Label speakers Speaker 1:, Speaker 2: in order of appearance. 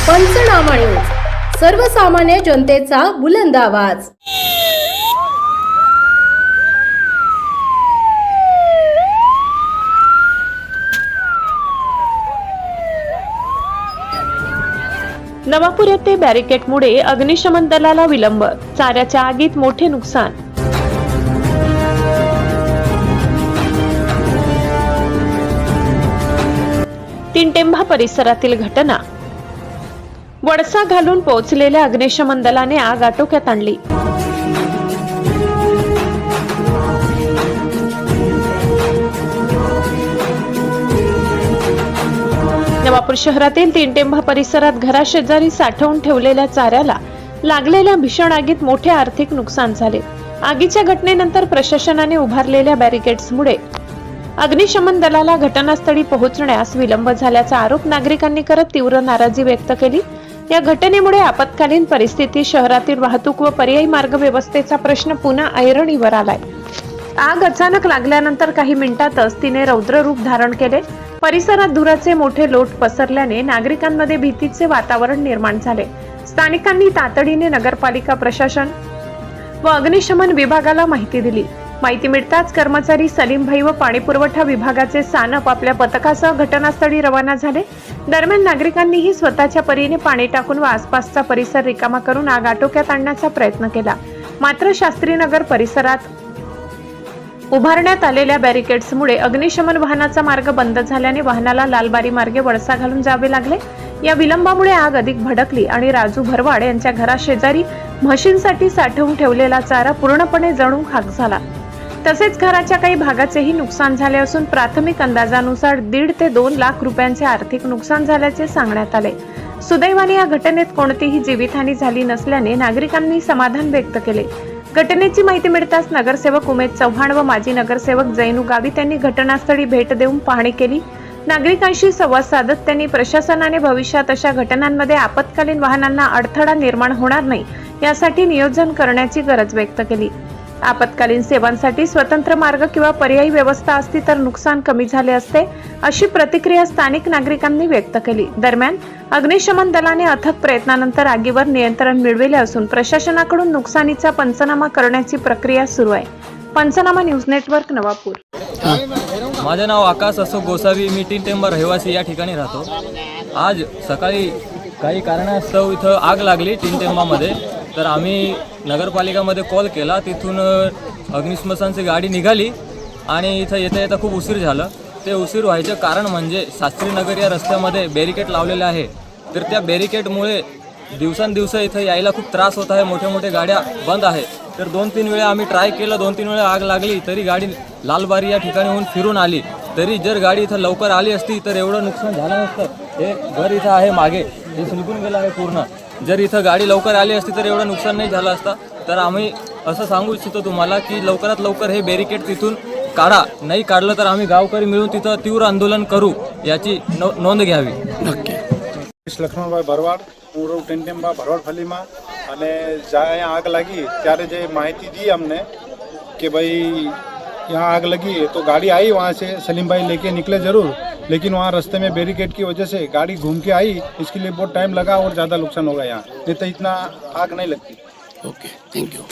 Speaker 1: पंचनामा न्यूज, सर्वसामान्य जनतेचा बुलंद आवाज।
Speaker 2: नवापूर येथे बॅरिकेडमुळे अग्निशमन दलाला विलंब, चाऱ्याच्या आगीत मोठे नुकसान। तीनटेंभा परिसरातील घटना। वळसा घालून पोहोचलेल्या अग्निशमन दलाने आग आटोक्यात आणली। नवापूर शहरातील तीनटेंभा परिसरात घराशेजारी साठवून ठेवलेल्या चाऱ्याला लागलेल्या भीषण आगीत मोठे आर्थिक नुकसान झाले। आगीच्या घटनेनंतर प्रशासनाने उभारलेल्या बॅरिकेड्समुळे अग्निशमन दलाला घटनास्थळी पोहोचण्यास विलंब झाल्याचा आरोप नागरिकांनी करत तीव्र नाराजी व्यक्त केली। या घटनेमुळे आपत्कालीन परिस्थिती, शहरातील वाहतूक व पर्यायी मार्ग व्यवस्थेचा प्रश्न पुन्हा ऐरणीवर आलाय। आग अचानक लागल्यानंतर काही मिनिटातच तिने रौद्र रूप धारण केले। परिसरात धुराचे मोठे लोट पसरल्याने नागरिकांमध्ये भीतीचे वातावरण निर्माण झाले। स्थानिकांनी तातडीने नगरपालिका प्रशासन व अग्निशमन विभागाला माहिती दिली। माहिती मिळताच कर्मचारी सलीम भाई व पाणीपुरवठा विभागाचे सानप आपल्या पथकासह घटनास्थळी रवाना झाले। दरम्यान नागरिकांनीही स्वतःच्या परीने पाणी टाकून व आसपासचा परिसर रिकामा करून आग आटोक्यात आणण्याचा प्रयत्न केला। मात्र शास्त्रीनगर परिसरात उभारण्यात आलेल्या बॅरिकेड्समुळे अग्निशमन वाहनाचा मार्ग बंद झाल्याने वाहनाला लालबारी मार्गे वळसा घालून जावे लागले। या विलंबामुळे आग अधिक भडकली आणि राजू भरवाड यांच्या घराशेजारी म्हशींसाठी साठवून ठेवलेला चारा पूर्णपणे जळून खाक झाला। तसेच घराच्या काही भागाचेही नुकसान झाले असून प्राथमिक अंदाजानुसार 1.5 ते 2 लाख रुपयांचे आर्थिक नुकसान झाल्याचे सांगण्यात आले। सुदैवाने या घटनेत कोणतीही जीवितहानी झाली नसल्याने नागरिकांनी समाधान व्यक्त केले। घटनेची माहिती मिळताच नगरसेवक उमेश चव्हाण व माजी नगरसेवक जैनू गावित यांनी घटनास्थळी भेट देऊन पाहणी केली। नागरिकांशी संवाद साधत त्यांनी प्रशासनाने भविष्यात अशा घटनांमध्ये आपत्कालीन वाहनांना अडथळा निर्माण होणार नाही यासाठी नियोजन करण्याची गरज व्यक्त केली। आपत्कालीन सेवांसाठी स्वतंत्र मार्ग किंवा पर्यायी व्यवस्था असती तर नुकसान कमी झाले असते, अशी प्रतिक्रिया स्थानिक नागरिकांनी व्यक्त केली। दरम्यान अग्निशमन दलाने अथक प्रयत्नानंतर आगीवर नियंत्रण मिळविले असून प्रशासनाकडून नुकसानीचा पंचनामा करण्याची प्रक्रिया सुरू आहे। पंचनामा न्यूज नेटवर्क नवापूर।
Speaker 3: माझे नाव आकाश अशोक गोसावी, मी तीनटेंभा रहिवासी या ठिकाणी राहतो। आज सकाळी काही कारणास्तव इथं आग लागली तीनटेंभामध्ये, तर आम्ही नगरपालिकामध्ये कॉल केला। तिथून अग्निशमनाची गाडी निघाली आणि इथं येता येता खूप उशीर झालं। ते उशीर व्हायचं कारण म्हणजे शास्त्रीनगर या रस्त्यामध्ये बॅरिकेड लावलेले आहे, तर त्या बॅरिकेडमुळे दिवसांदिवस इथं यायला खूप त्रास होत आहे। मोठ्या गाड्या बंद आहे, तर 2-3 वेळा आम्ही ट्राय केलं, 2-3 वेळा आग लागली तरी गाडी लालबारी या ठिकाणीहून फिरून आली। तरी जर गाडी इथं लवकर आली असती तर एवढं नुकसान झालं नसतं। हे घर इथं आहे मागे, हे निघून गेलं आहे पूर्ण। जर इथं गाडी लवकर आली असती तर एवढं नुकसान नाही झालं असतं। तर आम्ही असं सांगू इच्छितो तुम्हाला की लवकरात लवकर हे बॅरिकेड तिथून काढा, नाही काढलं तर आम्ही गावकरी मिळून तिथं तीव्र आंदोलन करू, याची नोंद घ्यावी।
Speaker 4: नक्की।
Speaker 5: લક્ષ્મણભાઈ ભરવાડ, હું રહું ટેન્ટેમ્બા ભરવાડ ફલીમાં। અને જ્યાં અહીંયા આગ લાગી ત્યારે જે માહિતી दी हमने कि भाई यहाँ आग लगी है, तो गाड़ी आई वहाँ से, सलीम भाई लेके निकले ज़रूर, लेकिन वहाँ रास्ते में बैरिकेड की वजह से गाड़ी घूम के आई, इसके लिए बहुत टाइम लगा और ज़्यादा नुकसान होगा यहाँ, नहीं तो इतना आग नहीं लगती।
Speaker 4: Okay, thank you.